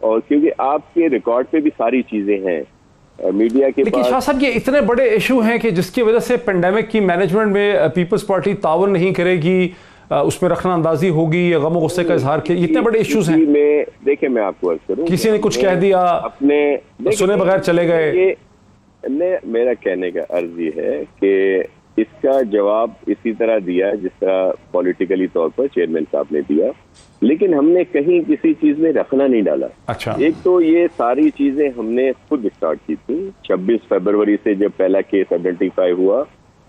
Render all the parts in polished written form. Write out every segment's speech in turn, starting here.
اور کیونکہ آپ کے ریکارڈ پہ بھی ساری چیزیں ہیں میڈیا کے لیکن شاہ صاحب یہ اتنے بڑے ایشو ہیں کہ جس کی وجہ سے پینڈیمک کی مینجمنٹ میں پیپلز پارٹی تعاون نہیں کرے گی, اس میں رکھنا اندازی ہوگی یا غم و غصے کا اظہار کیا, اتنے بڑے ایشوز ہیں. دیکھیں میں آپ کو عرض کروں, کسی نے کچھ کہہ دیا, اپنے سنے بغیر چلے گئے. میرا کہنے کا عرض یہ ہے کہ اس کا جواب اسی طرح دیا جس طرح پولیٹیکلی طور پر چیئرمین صاحب نے دیا, لیکن ہم نے کہیں کسی چیز میں رکھنا نہیں ڈالا. اچھا, ایک تو یہ ساری چیزیں ہم نے خود اسٹارٹ کی تھی. 26 فروری سے جب پہلا کیس آئیڈینٹیفائی ہوا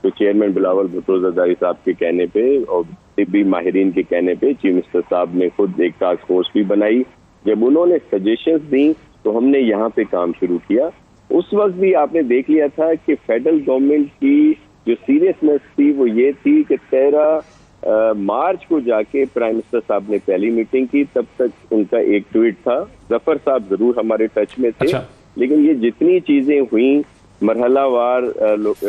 تو چیئرمین بلاول بھٹو زرداری صاحب کے کہنے پہ اور طبی ماہرین کے کہنے پہ چیف منسٹر صاحب نے خود ایک ٹاسک فورس بھی بنائی. جب انہوں نے سجیشنز دی تو ہم نے یہاں پہ کام شروع کیا. اس وقت بھی آپ نے دیکھ لیا تھا کہ فیڈرل گورنمنٹ کی جو سیریسنس تھی وہ یہ تھی کہ 13 مارچ کو جا کے پرائم منسٹر صاحب نے پہلی میٹنگ کی. تب تک ان کا ایک ٹویٹ تھا. ظفر صاحب ضرور ہمارے ٹچ میں تھے, لیکن یہ جتنی چیزیں ہوئیں مرحلہ وار.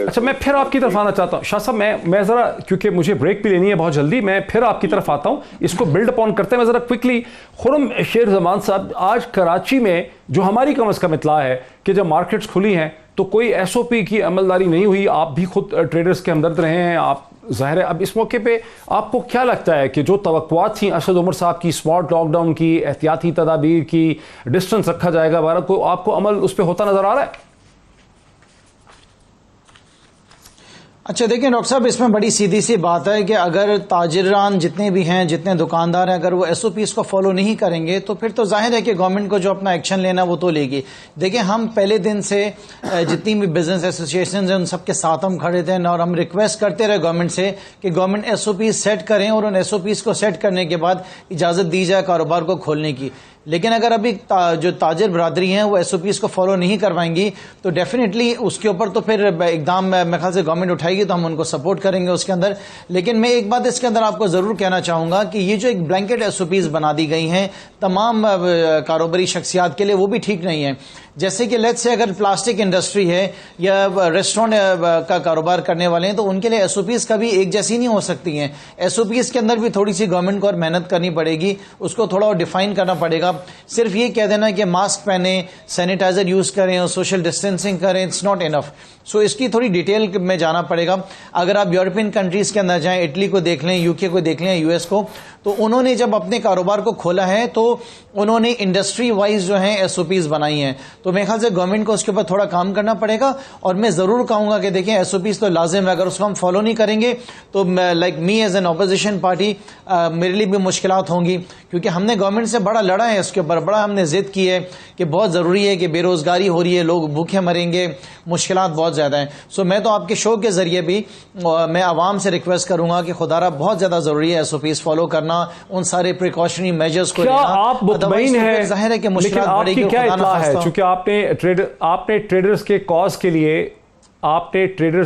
اچھا, میں پھر آپ کی طرف آنا چاہتا ہوں شاہ صاحب, میں ذرا کیونکہ مجھے بریک بھی لینی ہے بہت جلدی, میں پھر آپ کی طرف آتا ہوں. اس کو بلڈ اپون کرتے ہیں. میں ذرا کوئکلی, خرم شیر زمان صاحب, آج کراچی میں جو ہماری کم از کم اطلاع ہے کہ جب مارکیٹس کھلی ہیں تو کوئی ایس او پی کی عملداری نہیں ہوئی. آپ بھی خود ٹریڈرز کے ہمدرد رہے ہیں, آپ ظاہر ہے. اب اس موقع پہ آپ کو کیا لگتا ہے کہ جو توقعات تھیں اسد عمر صاحب کی, اسمارٹ لاک ڈاؤن کی, احتیاطی تدابیر کی, ڈسٹنس رکھا جائے گا بھارت کو, آپ کو عمل اس پہ ہوتا نظر آ رہا ہے؟ اچھا دیکھیں ڈاکٹر صاحب, اس میں بڑی سیدھی سی بات ہے کہ اگر تاجران جتنے بھی ہیں, جتنے دکاندار ہیں, اگر وہ ایس او پیز کو فالو نہیں کریں گے تو پھر تو ظاہر ہے کہ گورنمنٹ کو جو اپنا ایکشن لینا وہ تو لے گی. دیکھیں ہم پہلے دن سے جتنی بھی بزنس ایسوسیشنز ہیں ان سب کے ساتھ ہم کھڑے تھے اور ہم ریکویسٹ کرتے رہے گورنمنٹ سے کہ government S O Ps set کریں اور ان ایس او پیز کو سیٹ کرنے کے بعد اجازت دی جائے کاروبار کو کھولنے کی. لیکن اگر ابھی جو تاجر برادری ہیں وہ ایس او پیز کو فالو نہیں کروائیں گی تو ڈیفینیٹلی اس کے اوپر تو پھر اقدام میرے خیال سے گورنمنٹ اٹھائے گی تو ہم ان کو سپورٹ کریں گے اس کے اندر. لیکن میں ایک بات اس کے اندر آپ کو ضرور کہنا چاہوں گا کہ یہ جو ایک بلینکٹ ایس او پیز بنا دی گئی ہیں تمام کاروباری شخصیات کے لیے, وہ بھی ٹھیک نہیں ہے. جیسے کہ لیٹس سے اگر پلاسٹک انڈسٹری ہے یا ریسٹورینٹ کا کاروبار کرنے والے ہیں تو ان کے لیے ایس او پیز کبھی ایک جیسی نہیں ہو سکتی ہیں. ایس او پیز کے اندر بھی تھوڑی سی گورنمنٹ کو اور محنت کرنی پڑے گی, اس کو تھوڑا اور ڈیفائن کرنا پڑے گا. صرف یہ کہہ دینا کہ ماسک پہنیں, سینیٹائزر یوز کریں اور سوشل ڈسٹینسنگ کریں, اٹس ناٹ انف. سو اس کی تھوڑی ڈیٹیل میں جانا پڑے گا. اگر آپ یورپین کنٹریز کے اندر جائیں, اٹلی کو دیکھ لیں, یو کے کو دیکھ لیں, یو ایس کو, تو انہوں نے جب اپنے کاروبار کو کھولا ہے تو انہوں نے انڈسٹری وائز جو ہیں ایس او پیز بنائی ہیں. تو میرے خیال سے گورنمنٹ کو اس کے اوپر تھوڑا کام کرنا پڑے گا. اور میں ضرور کہوں گا کہ دیکھیں ایس او پیز تو لازم ہے, اگر اس کو ہم فالو نہیں کریں گے تو like me as an opposition party میرے لیے بھی مشکلات ہوں گی, کیونکہ ہم نے گورنمنٹ سے بڑا لڑا ہے اس کے اوپر, بڑا ہم نے ضد کی ہے کہ بہت ضروری ہے کہ بے روزگاری ہو رہی ہے, لوگ بھوکے مریں گے, مشکلات بہت زیادہ ہیں. سو میں تو آپ کے شو کے ذریعے بھی میں عوام سے ریکویسٹ کروں گا کہ خدا را بہت زیادہ ضروری ہے ایس او پیز فالو کرنا, ان سارے پریکاشنری میجرز کو لینا. آپ مطمئن ہیں, ظاہر ہے کہ مشکلات آپ بڑھے کی گی. کیا اطلاع ہے, چونکہ آپ نے ٹریڈرز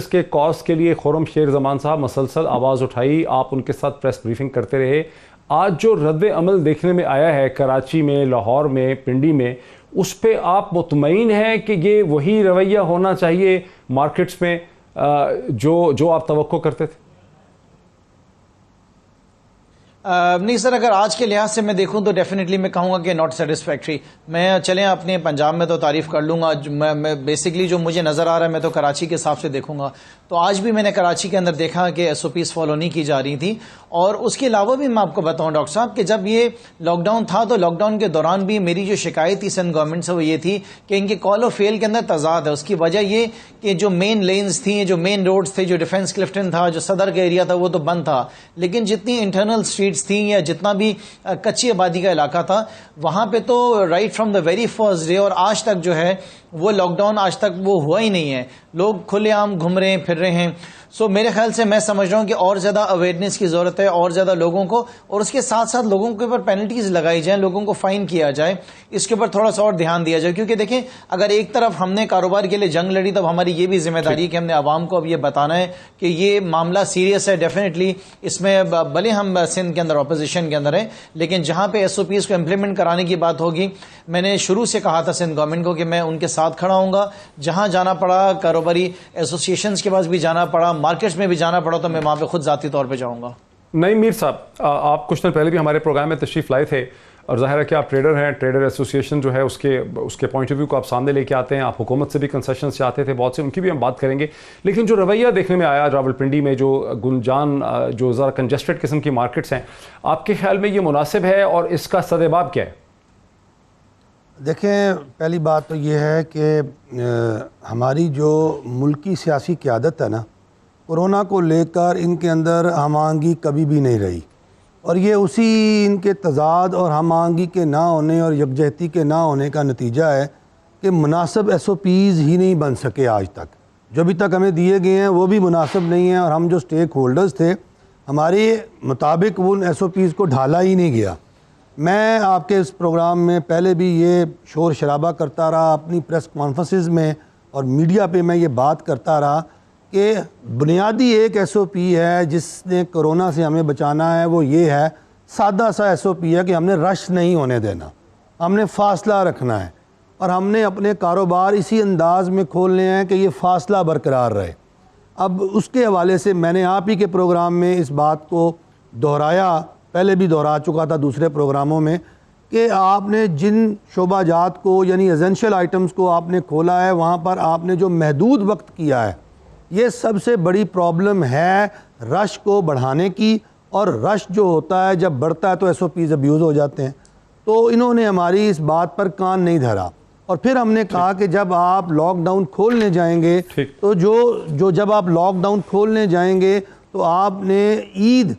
کے کاز کے لیے خرم شیر زمان صاحب مسلسل آواز اٹھائی, آپ ان کے ساتھ پریس بریفنگ کرتے رہے. آج جو رد عمل دیکھنے میں آیا ہے کراچی میں, لاہور میں, پنڈی میں, اس پہ آپ مطمئن ہیں کہ یہ وہی رویہ ہونا چاہیے مارکیٹس میں جو آپ توقع کرتے تھے؟ نہیں سر, اگر آج کے لحاظ سے میں دیکھوں تو ڈیفینیٹلی میں کہوں گا کہ ناٹ سیٹسفیکٹری. میں چلیں اپنے پنجاب میں تو تعریف کر لوں گا, میں بیسکلی جو مجھے نظر آ رہا ہے میں تو کراچی کے حساب سے دیکھوں گا. تو آج بھی میں نے کراچی کے اندر دیکھا کہ ایس او پیز فالو نہیں کی جا رہی تھی. اور اس کے علاوہ بھی میں آپ کو بتاؤں ڈاکٹر صاحب کہ جب یہ لاک ڈاؤن تھا تو لاک ڈاؤن کے دوران بھی میری جو شکایت تھی سندھ گورنمنٹ سے وہ یہ تھی کہ ان کے کال اور فیل کے اندر تضاد ہے. اس کی وجہ یہ کہ جو مین لینز تھیں, جو مین روڈز تھے, جو ڈیفنس کلفٹن تھا, جو صدر کا ایریا تھا وہ تو بند تھا, لیکن جتنی انٹرنل اسٹریٹس تھیں یا جتنا بھی کچی آبادی کا علاقہ تھا وہاں پہ تو right from the very first day اور آج تک جو ہے وہ لاک ڈاؤن آج تک وہ ہوا ہی نہیں ہے. لوگ کھلے عام گھوم رہے ہیں, پھر رہے ہیں. سو میرے خیال سے میں سمجھ رہا ہوں کہ اور زیادہ اویئرنیس کی ضرورت ہے, اور زیادہ لوگوں کو, اور اس کے ساتھ ساتھ لوگوں کے اوپر پینلٹیز لگائی جائیں, لوگوں کو فائن کیا جائے, اس کے اوپر تھوڑا سا اور دھیان دیا جائے. کیونکہ دیکھیں اگر ایک طرف ہم نے کاروبار کے لیے جنگ لڑی تو ہماری یہ بھی ذمہ داری ہے کہ ہم نے عوام کو اب یہ بتانا ہے کہ یہ معاملہ سیریس ہے. ڈیفینیٹلی اس میں بھلے ہم سندھ کے اندر اپوزیشن کے اندر ہیں, لیکن جہاں پہ ایس او پیز کو امپلیمنٹ کرانے کی بات ہوگی, میں نے شروع سے کہا تھا سندھ گورنمنٹ کو کہ میں ان کے ساتھ کھڑا ہوں گا. جہاں جانا پڑا, کاروباری ایسوسیشنز کے پاس بھی جانا پڑا, مارکیٹس میں بھی جانا پڑا, تو میں وہاں پہ خود ذاتی طور پہ جاؤں گا. نہیں میر صاحب, آپ کچھ دن پہلے بھی ہمارے پروگرام میں تشریف لائے تھے. اور ظاہر ہے کہ آپ ٹریڈر ہیں, ٹریڈر ایسوسیشن جو ہے اس کے پوائنٹ آف ویو کو آپ سامنے لے کے آتے ہیں. آپ حکومت سے بھی کنسیشنز چاہتے تھے بہت سے, ان کی بھی ہم بات کریں گے. لیکن جو رویہ دیکھنے میں آیا راولپنڈی میں, جو گنجان, جو ذرا کنجسٹڈ قسم کی مارکیٹس ہیں, آپ کے خیال میں یہ مناسب ہے اور اس کا سدباب کیا ہے؟ دیکھیں, پہلی بات تو یہ ہے کہ ہماری جو ملکی سیاسی قیادت ہے نا, کورونا کو لے کر ان کے اندر ہم آہنگی کبھی بھی نہیں رہی, اور یہ اسی ان کے تضاد اور ہم آہنگی کے نہ ہونے اور یکجہتی کے نہ ہونے کا نتیجہ ہے کہ مناسب ایس او پیز ہی نہیں بن سکے آج تک. جو ابھی تک ہمیں دیے گئے ہیں وہ بھی مناسب نہیں ہیں, اور ہم جو سٹیک ہولڈرز تھے ہمارے مطابق ان ایس او پیز کو ڈھالا ہی نہیں گیا. میں آپ کے اس پروگرام میں پہلے بھی یہ شور شرابہ کرتا رہا, اپنی پریس کانفرنسز میں اور میڈیا پہ میں یہ بات کرتا رہا کہ بنیادی ایک ایس او پی ہے جس نے کرونا سے ہمیں بچانا ہے, وہ یہ ہے, سادہ سا ایس او پی ہے کہ ہم نے رش نہیں ہونے دینا, ہم نے فاصلہ رکھنا ہے, اور ہم نے اپنے کاروبار اسی انداز میں کھولنے ہیں کہ یہ فاصلہ برقرار رہے. اب اس کے حوالے سے میں نے آپ ہی کے پروگرام میں اس بات کو دہرایا, پہلے بھی دہرا چکا تھا دوسرے پروگراموں میں, کہ آپ نے جن شعبہ جات کو یعنی ایسنشل آئٹمز کو آپ نے کھولا ہے, وہاں پر آپ نے جو محدود وقت کیا ہے, یہ سب سے بڑی پرابلم ہے رش کو بڑھانے کی. اور رش جو ہوتا ہے جب بڑھتا ہے تو ایس او پیز ابیوز ہو جاتے ہیں. تو انہوں نے ہماری اس بات پر کان نہیں دھرا, اور پھر ہم نے کہا کہ جب آپ لاک ڈاؤن کھولنے جائیں گے تو جب آپ لاک ڈاؤن کھولنے جائیں گے تو آپ نے عید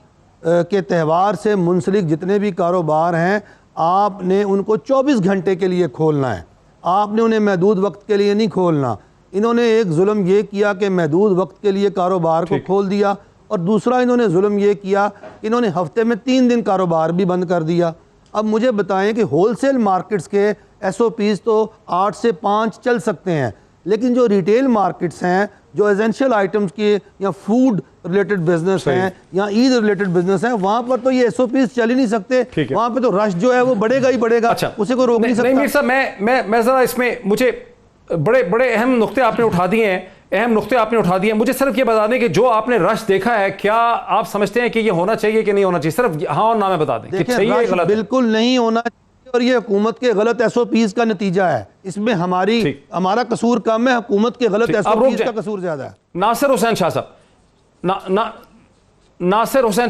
کے تہوار سے منسلک جتنے بھی کاروبار ہیں آپ نے ان کو 24 گھنٹے کے لیے کھولنا ہے, آپ نے انہیں محدود وقت کے لیے نہیں کھولنا. انہوں نے ایک ظلم یہ کیا کہ محدود وقت کے لیے کاروبار کو کھول دیا, اور دوسرا انہوں نے ظلم یہ کیا کہ انہوں نے ہفتے میں 3 دن کاروبار بھی بند کر دیا. اب مجھے بتائیں کہ ہول سیل مارکیٹس کے ایس او پیز تو 8 سے 5 چل سکتے ہیں, لیکن جو ریٹیل مارکیٹس ہیں, جو ایسنشل آئٹمز کے یا فوڈ ریلیٹڈ بزنس ہیں یا عید ریلیٹڈ بزنس ہیں, وہاں پر تو یہ ایس او پیز چل ہی نہیں سکتے. وہاں پہ تو رش جو ہے وہ بڑھے گا ہی بڑھے گا, اسے کوئی روک نہیں سکتا. میر صاحب, میں ذرا اس میں مجھے بڑے اہم نقطے آپ نے اٹھا دیے ہیں, مجھے صرف یہ بتا دیں کہ جو آپ نے رش دیکھا ہے, کیا آپ سمجھتے ہیں کہ یہ ہونا چاہیے کہ نہیں ہونا چاہیے؟ صرف ہاں اور نہ میں بتا دیں کہ صحیح ہے غلط. بالکل نہیں ہونا چاہیے, اور یہ حکومت کے غلط ایس او پیز کا نتیجہ ہے. اس میں ہمارا قصور کم ہے, حکومت کے غلط ایس او پیز کا قصور زیادہ ہے. ناصر حسین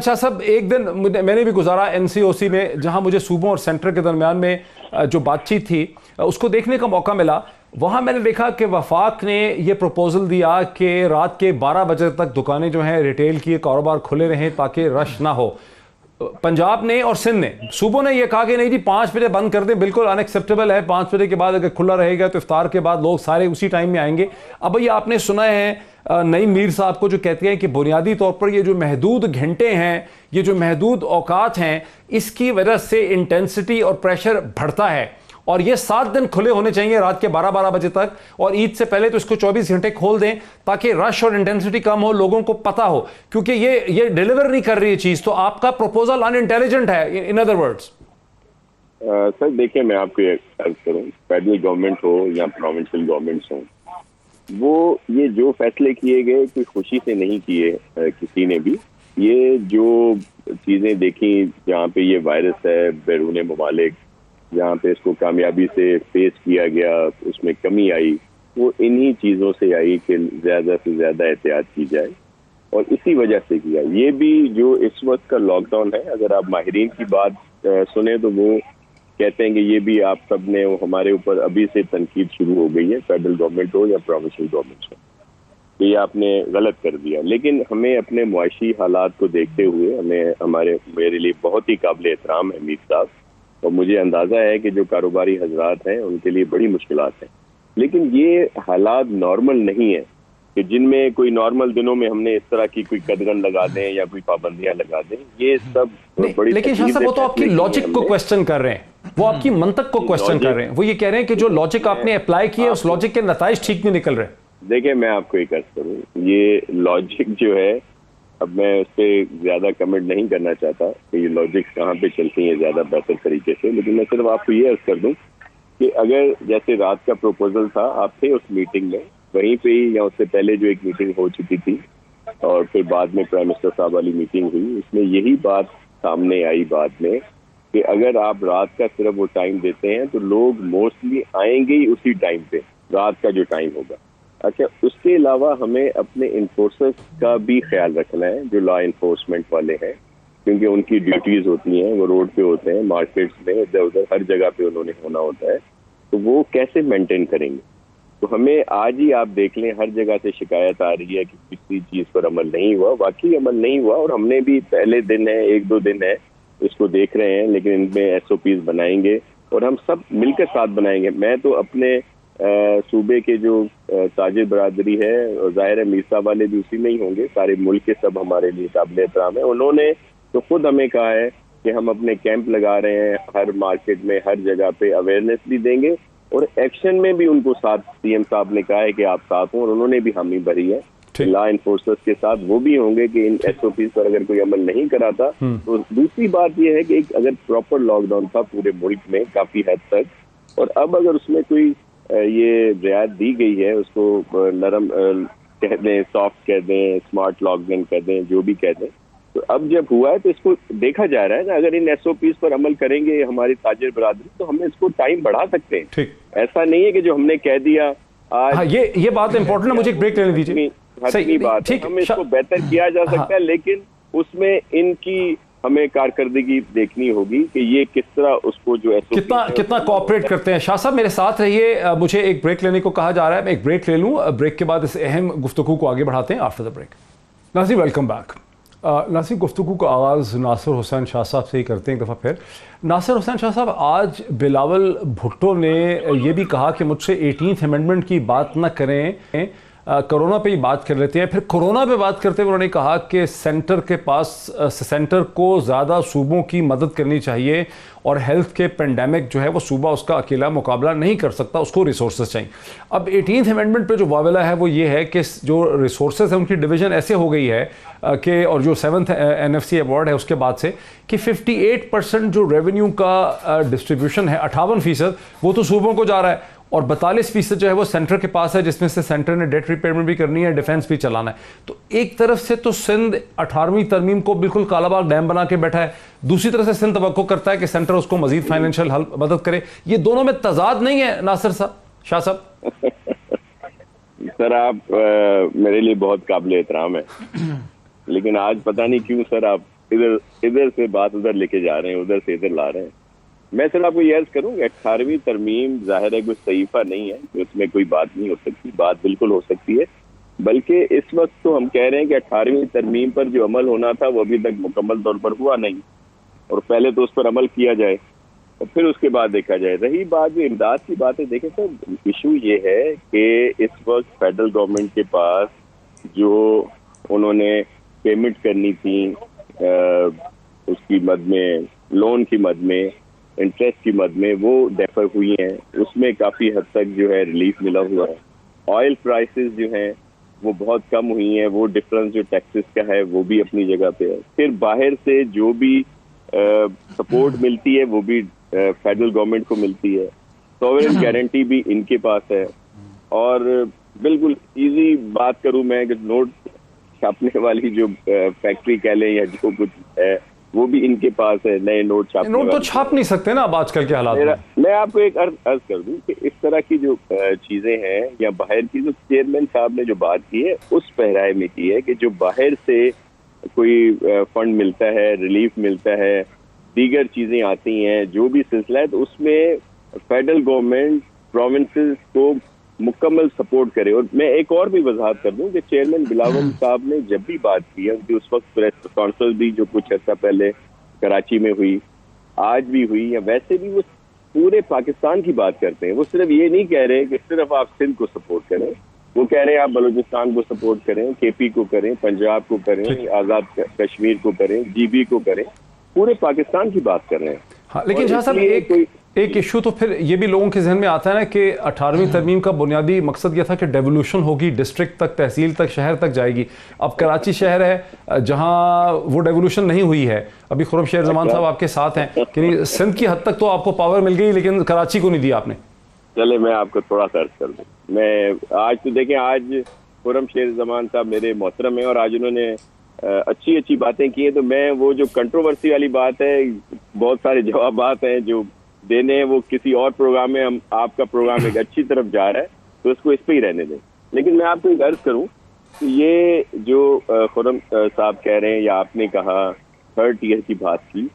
شاہ صاحب, ایک دن میں نے بھی گزارا این سی او سی میں, جہاں مجھے صوبوں اور سینٹر کے درمیان میں جو بات چیت تھی اس کو دیکھنے کا موقع ملا. وہاں میں نے دیکھا کہ وفاق نے یہ پروپوزل دیا کہ رات کے 12 بجے تک دکانیں جو ہیں ریٹیل کی کاروبار کھلے رہیں تاکہ رش نہ ہو. پنجاب نے اور سندھ نے, صوبوں نے یہ کہا کہ نہیں جی 5 بجے بند کر دیں, بالکل ان ایکسیپٹیبل ہے, 5 بجے کے بعد اگر کھلا رہے گا تو افطار کے بعد لوگ سارے اسی ٹائم میں آئیں گے. اب یہ آپ نے سنا ہے نعیم میر صاحب کو جو کہتے ہیں کہ بنیادی طور پر یہ جو محدود گھنٹے ہیں, یہ جو محدود اوقات ہیں, اس کی وجہ سے انٹینسٹی اور پریشر بڑھتا ہے, اور یہ 7 دن کھلے ہونے چاہیے رات کے 12 بجے تک, اور عید سے پہلے تو اس کو 24 گھنٹے کھول دیں تاکہ رش اور انٹینسٹی کم ہو, لوگوں کو پتہ ہو, کیونکہ یہ ڈیلیور نہیں کر رہی ہے چیز. تو آپ کا پروپوزل ان انٹیلیجنٹ ہے ان ادر ورڈز. سر دیکھیں, میں آپ کو یہ عرض کروں, فیڈرل گورنمنٹ ہو یا پروونشل گورنمنٹس ہوں, وہ یہ جو فیصلے کیے گئے کوئی خوشی سے نہیں کیے کسی نے بھی. یہ جو چیزیں دیکھیں جہاں پہ یہ وائرس ہے بیرون ممالک, جہاں پہ اس کو کامیابی سے فیس کیا گیا, اس میں کمی آئی, وہ انہی چیزوں سے آئی کہ زیادہ سے زیادہ احتیاط کی جائے, اور اسی وجہ سے کیا. یہ بھی جو اس وقت کا لاک ڈاؤن ہے, اگر آپ ماہرین کی بات سنیں تو وہ کہتے ہیں کہ یہ بھی آپ سب نے ہمارے اوپر ابھی سے تنقید شروع ہو گئی ہے, فیڈرل گورنمنٹ ہو یا پروونشل گورنمنٹ ہو, کہ یہ آپ نے غلط کر دیا. لیکن ہمیں اپنے معاشی حالات کو دیکھتے ہوئے میرے لیے بہت ہی قابل احترام ہے میر صاحب, اور مجھے اندازہ ہے کہ جو کاروباری حضرات ہیں ان کے لیے بڑی مشکلات ہیں, لیکن یہ حالات نارمل نہیں ہیں کہ جن میں کوئی نارمل دنوں میں ہم نے اس طرح کی کوئی قدغن لگا دیں یا کوئی پابندیاں لگا دیں. یہ سب بڑی, لیکن شاہ صاحب وہ تو آپ کی لاجک کو کوسچن کر رہے ہیں, وہ آپ کی منطق کو کوسچن کر رہے ہیں, وہ یہ کہہ رہے ہیں کہ جو لاجک آپ نے اپلائی کیا اس لاجک کے نتائج ٹھیک نہیں نکل رہے. دیکھیں, میں آپ کو ایک عرض کروں, یہ لاجک جو ہے, اب میں اس پہ زیادہ کمنٹ نہیں کرنا چاہتا کہ یہ لاجکس کہاں پہ چلتی ہیں زیادہ بہتر طریقے سے, لیکن میں صرف آپ کو یہ عرض کر دوں کہ اگر جیسے رات کا پروپوزل تھا, آپ تھے اس میٹنگ میں, وہیں پہ ہی یا اس سے پہلے جو ایک میٹنگ ہو چکی تھی اور پھر بعد میں پرائم منسٹر صاحب والی میٹنگ ہوئی, اس میں یہی بات سامنے آئی بعد میں کہ اگر آپ رات کا صرف وہ ٹائم دیتے ہیں تو لوگ موسٹلی آئیں گے ہی اسی ٹائم پہ، رات کا جو ٹائم ہوگا. اچھا، اس کے علاوہ ہمیں اپنے انفورسرز کا بھی خیال رکھنا ہے جو لا انفورسمنٹ والے ہیں، کیونکہ ان کی ڈیوٹیز ہوتی ہیں، وہ روڈ پہ ہوتے ہیں، مارکیٹس میں ادھر ادھر ہر جگہ پہ انہوں نے ہونا ہوتا ہے، تو وہ کیسے مینٹین کریں گے. تو ہمیں آج ہی آپ دیکھ لیں ہر جگہ سے شکایت آ رہی ہے کہ کسی چیز پر عمل نہیں ہوا، واقعی عمل نہیں ہوا، اور ہم نے بھی پہلے دن ہے، 1-2 دن ہے اس کو دیکھ رہے ہیں، لیکن ان میں SOPs بنائیں گے اور ہم سب مل کر ساتھ بنائیں گے. میں تو اپنے صوبے کے جو تاجر برادری ہے، ظاہر ہے میرسا والے بھی اسی میں ہی ہوں گے، سارے ملک کے سب ہمارے لیے قابل احترام ہیں، انہوں نے تو خود ہمیں کہا ہے کہ ہم اپنے کیمپ لگا رہے ہیں ہر مارکیٹ میں، ہر جگہ پہ اویئرنیس بھی دیں گے، اور ایکشن میں بھی ان کو ساتھ CM صاحب نے کہا ہے کہ آپ ساتھ ہوں، اور انہوں نے بھی حامی بھری ہے لا انفورسرز کے ساتھ، وہ بھی ہوں گے کہ ان SOPs پر اگر کوئی عمل نہیں کراتا. تو دوسری بات یہ ہے کہ اگر پراپر لاک ڈاؤن تھا پورے ملک میں کافی حد تک، اور اب اگر اس میں کوئی یہ رعایت دی گئی ہے، اس کو نرم کہہ دیں، سافٹ کہہ دیں، اسمارٹ لاک ڈاؤن کہہ دیں، جو بھی کہہ دیں، تو اب جب ہوا ہے تو اس کو دیکھا جا رہا ہے نا، اگر ان SOPs پر عمل کریں گے ہماری تاجر برادری تو ہم اس کو ٹائم بڑھا سکتے ہیں. ایسا نہیں ہے کہ جو ہم نے کہہ دیا آج، یہ بات امپورٹنٹ ہے، مجھے ایک بریک لینے دیجیے. حتمی بات ہے، ہم اس کو بہتر کیا جا سکتا ہے، لیکن اس میں ان کی ہمیں کارکردگی دیکھنی ہوگی کہ یہ کس طرح اس کو جو کتنا کوآپریٹ کرتے ہیں. شاہ صاحب میرے ساتھ رہیے، مجھے ایک بریک لینے کو کہا جا رہا ہے، میں ایک بریک لے لوں، بریک کے بعد اس اہم گفتگو کو آگے بڑھاتے ہیں آفٹر دا بریک. ناظرین ویلکم بیک. ناظرین گفتگو کا آغاز ناصر حسین شاہ صاحب سے ہی کرتے ہیں ایک دفعہ پھر. ناصر حسین شاہ صاحب، آج بلاول بھٹو نے یہ بھی کہا کہ مجھ سے 18th امینڈمنٹ کی بات نہ کریں، کرونا پہ ہی بات کر لیتے ہیں. پھر کرونا پہ بات کرتے ہوئے انہوں نے کہا کہ سینٹر کے پاس، سینٹر کو زیادہ صوبوں کی مدد کرنی چاہیے، اور ہیلتھ کے پینڈیمک جو ہے وہ صوبہ اس کا اکیلا مقابلہ نہیں کر سکتا، اس کو ریسورسز چاہیے. اب 18th امینڈمنٹ پہ جو واویلا ہے وہ یہ ہے کہ جو ریسورسز ہیں ان کی ڈویژن ایسے ہو گئی ہے کہ، اور جو 7th NFC ایوارڈ ہے اس کے بعد سے، کہ 58% جو ریونیو کا ڈسٹریبیوشن ہے، 58% وہ تو صوبوں کو جا رہا ہے، اور 42% جو ہے وہ سینٹر کے پاس ہے، جس میں سے سینٹر نے ڈیٹ ریپیمنٹ بھی کرنی ہے، ڈیفینس بھی چلانا ہے. تو ایک طرف سے تو سندھ 18ویں ترمیم کو بالکل کالا باغ ڈیم بنا کے بیٹھا ہے، دوسری طرف سے سندھ توقع کرتا ہے کہ سینٹر اس کو مزید فائنینشیل مدد کرے. یہ دونوں میں تضاد نہیں ہے ناصر صاحب، شاہ صاحب؟ سر آپ میرے لیے بہت قابل احترام ہے، لیکن آج پتہ نہیں کیوں سر آپ ادھر سے بات ادھر لے کے جا رہے ہیں، ادھر سے ادھر لا رہے ہیں. میں سر آپ کو یہ عرض کروں کہ 18ویں ترمیم ظاہر ہے کوئی صحیفہ نہیں ہے کہ اس میں کوئی بات نہیں ہو سکتی، بات بالکل ہو سکتی ہے، بلکہ اس وقت تو ہم کہہ رہے ہیں کہ 18ویں ترمیم پر جو عمل ہونا تھا وہ ابھی تک مکمل طور پر ہوا نہیں، اور پہلے تو اس پر عمل کیا جائے اور پھر اس کے بعد دیکھا جائے. رہی بات جو امداد کی بات ہے، دیکھیں سر ایشو یہ ہے کہ اس وقت فیڈرل گورنمنٹ کے پاس جو انہوں نے پیمنٹ کرنی تھی اس کی مد میں، لون کی مد میں، انٹرسٹ کی مد میں، وہ ڈیفر ہوئی ہیں، اس میں کافی حد تک جو ہے ریلیف ملا ہوا ہے. آئل پرائسز جو ہیں وہ بہت کم ہوئی ہیں، وہ ڈفرنس جو ٹیکسز کا ہے وہ بھی اپنی جگہ پہ ہے. پھر باہر سے جو بھی سپورٹ ملتی ہے وہ بھی فیڈرل گورنمنٹ کو ملتی ہے، سوورن گارنٹی بھی ان کے پاس ہے، اور بالکل ایزی بات کروں میں کہ نوٹ چھاپنے والی جو فیکٹری کہہ لیں یا جو کچھ ہے وہ بھی ان کے پاس ہے، نئے نوٹ چھاپنے نوٹ تو چھاپ نہیں سکتے نا اب آج کل کے حالات میں. میں آپ کو ایک عرض کر دوں کہ اس طرح کی جو چیزیں ہیں یا باہر کی، جو چیئرمین صاحب نے جو بات کی ہے اس پہرائے میں کی ہے کہ جو باہر سے کوئی فنڈ ملتا ہے، ریلیف ملتا ہے، دیگر چیزیں آتی ہیں، جو بھی سلسلہ ہے، تو اس میں فیڈرل گورنمنٹ پروونسز کو مکمل سپورٹ کرے. اور میں ایک اور بھی وضاحت کر دوں کہ چیئرمین بلاول صاحب نے جب بھی بات کی ہے، ان کی اس وقت پریس کانفرنس بھی جو کچھ عرصہ پہلے کراچی میں ہوئی، آج بھی ہوئی، یا ویسے بھی وہ پورے پاکستان کی بات کرتے ہیں. وہ صرف یہ نہیں کہہ رہے کہ صرف آپ سندھ کو سپورٹ کریں، وہ کہہ رہے ہیں آپ بلوچستان کو سپورٹ کریں، KP کو کریں، پنجاب کو کریں، آزاد کشمیر کو کریں، GB کو کریں، پورے پاکستان کی بات کر رہے ہیں. ہاں، لیکن شاہ صاحب ایک ایشو تو پھر یہ بھی لوگوں کے ذہن میں آتا ہے نا کہ 18ویں ترمیم کا بنیادی مقصد یہ تھا کہ ڈیولوشن ہوگی، ڈسٹرکٹ تک، تحصیل تک، شہر تک جائے گی. اب کراچی شہر ہے جہاں وہ ڈیولوشن نہیں ہوئی ہے. ابھی خرم شیر زمان صاحب آپ کے ساتھ ہیں کہ سندھ کی حد تک تو آپ کو پاور مل گئی لیکن کراچی کو نہیں دیا آپ نے. چلے میں آپ کو تھوڑا سا عرض کر دوں. میں آج تو دیکھیں، آج خرم شیر زمان صاحب میرے محترم ہیں اور آج انہوں نے اچھی اچھی باتیں کی ہیں. تو میں وہ جو کنٹروورسی والی بات ہے, بہت سارے جوابات ہیں جو دینے ہیں, وہ کسی اور پروگرام میں, ہم آپ کا پروگرام ایک اچھی طرف جا رہا ہے تو اس کو اس پہ ہی رہنے دیں. لیکن میں آپ کو ایک عرض کروں کہ یہ جو خرم صاحب کہہ رہے ہیں یا آپ نے کہا تھرڈ ٹیئر کی بات کی,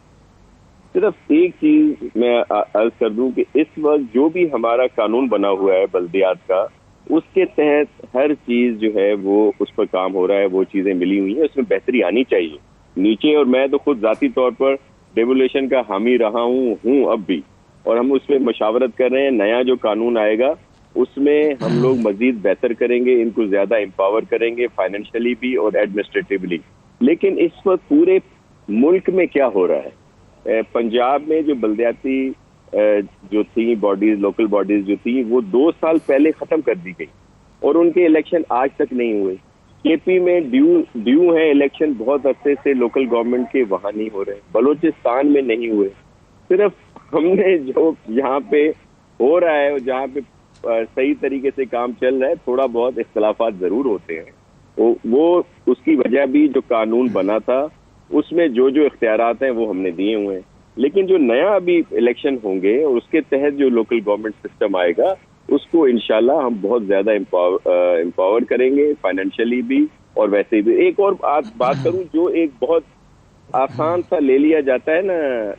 صرف ایک چیز میں عرض کر دوں کہ اس وقت جو بھی ہمارا قانون بنا ہوا ہے بلدیات کا, اس کے تحت ہر چیز جو ہے وہ اس پر کام ہو رہا ہے, وہ چیزیں ملی ہوئی ہیں, اس میں بہتری آنی چاہیے نیچے. اور میں تو خود ذاتی طور پر ڈیولیشن کا حامی رہا ہوں اب بھی, اور ہم اس پہ مشاورت کر رہے ہیں. نیا جو قانون آئے گا اس میں ہم لوگ مزید بہتر کریں گے, ان کو زیادہ امپاور کریں گے فائنینشلی بھی اور ایڈمنسٹریٹیولی. لیکن اس وقت پورے ملک میں کیا ہو رہا ہے, پنجاب میں جو بلدیاتی جو تھیں باڈیز, لوکل باڈیز جو تھیں, وہ 2 سال پہلے ختم کر دی گئی اور ان کے الیکشن آج تک نہیں ہوئے. کے پی میں ڈیو ہیں الیکشن بہت عرصے سے لوکل گورنمنٹ کے, وہاں نہیں ہو رہے. بلوچستان میں نہیں ہوئے. صرف ہم نے جو یہاں پہ ہو رہا ہے, جہاں پہ صحیح طریقے سے کام چل رہا ہے, تھوڑا بہت اختلافات ضرور ہوتے ہیں. وہ اس کی وجہ بھی جو قانون بنا تھا اس میں جو اختیارات ہیں وہ ہم نے دیے ہوئے ہیں. لیکن جو نیا ابھی الیکشن ہوں گے اور اس کے تحت جو لوکل گورنمنٹ سسٹم آئے گا, اس کو انشاءاللہ ہم بہت زیادہ امپاور کریں گے فائنینشلی بھی اور ویسے بھی. ایک اور بات کروں جو ایک بہت آسان سا لے لیا جاتا ہے نا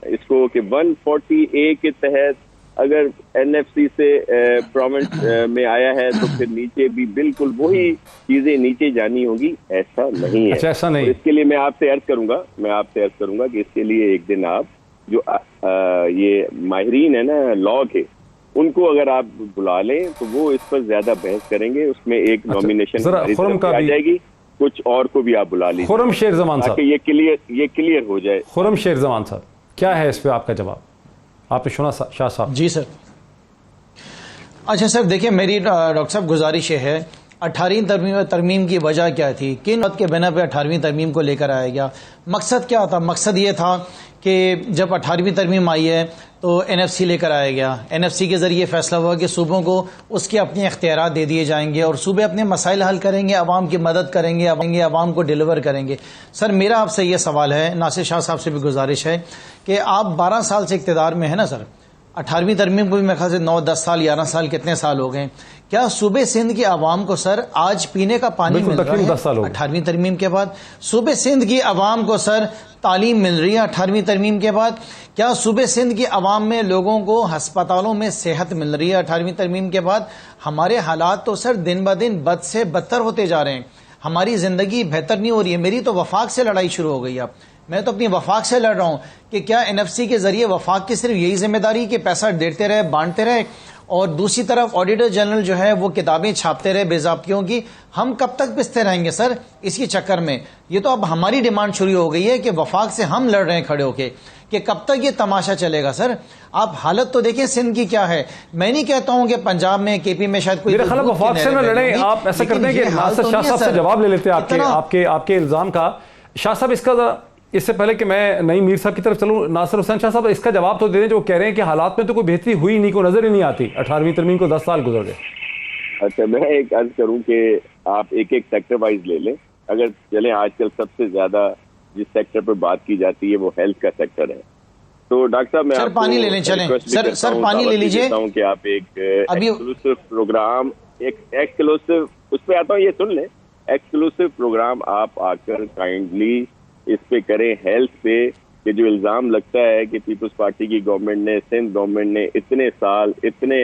اس کو, کہ 140A کے تحت اگر این ایف سی سے پروونس میں آیا ہے تو پھر نیچے بھی بالکل وہی چیزیں نیچے جانی ہوگی. ایسا نہیں ہے. ایسا نہیں. اس کے لیے میں آپ سے عرض کروں گا کہ اس کے لیے ایک دن آپ جو یہ ماہرین ہیں نا لاء کے, ان کو اگر آپ بلا لیں تو وہ اس پر زیادہ بحث کریں گے. اس میں ایک نامینیشن آ جائے گی, کچھ اور کو بھی آپ بلا لیجیے. خرم شیر زمان صاحب, یہ کلیئر ہو جائے. خرم شیر زمان صاحب, کیا ہے اس پہ آپ کا جواب؟ آپ نے سنا شاہ صاحب. جی سر. اچھا سر, دیکھیں میری ڈاکٹر صاحب گزارش یہ ہے, 18ویں ترمیم کی وجہ کیا تھی, کن بات کے بنا پہ 18ویں ترمیم کو لے کر آیا گیا, مقصد کیا تھا؟ مقصد یہ تھا کہ جب 18ویں ترمیم آئی ہے تو این ایف سی لے کر آیا گیا. این ایف سی کے ذریعے فیصلہ ہوا کہ صوبوں کو اس کے اپنے اختیارات دے دیے جائیں گے اور صوبے اپنے مسائل حل کریں گے, عوام کی مدد کریں گے, عوام کو ڈیلیور کریں گے. سر میرا آپ سے یہ سوال ہے, ناصر شاہ صاحب سے بھی گزارش ہے کہ آپ 12 سال سے اقتدار میں ہیں نا سر, 18ویں ترمیم کو بھی میرے خیال سے 9, 10 سال, 11 سال, کتنے سال ہو گئے. کیا صوبے سندھ کی عوام کو سر آج پینے کا پانی مل رہا ہے 18ویں ترمیم کے بعد؟ صوبے سندھ کی عوام کو سر تعلیم مل رہی ہے 18ویں ترمیم کے بعد؟ کیا صوبے سندھ کی عوام میں لوگوں کو ہسپتالوں میں صحت مل رہی ہے 18ویں ترمیم کے بعد؟ ہمارے حالات تو سر دن بدن بد سے بدتر ہوتے جا رہے ہیں, ہماری زندگی بہتر نہیں ہو رہی ہے. میری تو وفاق سے لڑائی شروع ہو گئی. اب میں تو اپنی وفاق سے لڑ رہا ہوں کہ کیا این ایف سی کے ذریعے وفاق کی صرف یہی ذمہ داری کہ پیسہ دیتے رہے, بانٹتے رہے, اور دوسری طرف آڈیٹر جنرل جو ہے وہ کتابیں چھاپتے رہے بے ضابطیوں کی؟ ہم کب تک پستے رہیں گے سر اس کی چکر میں؟ یہ تو اب ہماری ڈیمانڈ شروع ہو گئی ہے کہ وفاق سے ہم لڑ رہے ہیں کھڑے ہو کے, کہ کب تک یہ تماشا چلے گا سر؟ آپ حالت تو دیکھیں سندھ کی کیا ہے. میں نہیں کہتا ہوں کہ پنجاب میں, کے پی میں شاید کوئی وفاق سے نہ لڑیں. آپ ایسا کرتے ہیں کہ ناصر شاہ صاحب سے جواب لے لیتے ہیں آپ کے الزام کا. شاہ صاحب, اس کا اس سے پہلے کہ میں نعیم میر صاحب کی طرف چلوں, ناصر حسین شاہ صاحب اس کا جواب تو دے دیں, جو کہہ رہے ہیں کہ حالات میں تو کوئی بہتری ہوئی نہیں, کوئی نظر ہی نہیں آتی, 18ویں ترمیم کو 10 سال گزر گئے. اچھا, میں ایک عرض کروں کہ آپ ایک سیکٹر وائز لے لیں. اگر چلیں, آج کل سب سے زیادہ جس سیکٹر پر بات کی جاتی ہے وہ ہیلتھ کا سیکٹر ہے. تو ڈاکٹر صاحب میں پانی لے لیں, چلیں سر پانی لے لیجیے کہ آپ ایک ایکسکلوسیو پروگرام, ایک ایکسکلوسیو اس پہ آتا ہوں, یہ سن لیں, ایکسکلوسیو پروگرام آپ آ کر کائنڈلی اس پہ کریں ہیلتھ پہ. کہ جو الزام لگتا ہے کہ پیپلز پارٹی کی گورنمنٹ نے, سندھ گورنمنٹ نے اتنے سال اتنے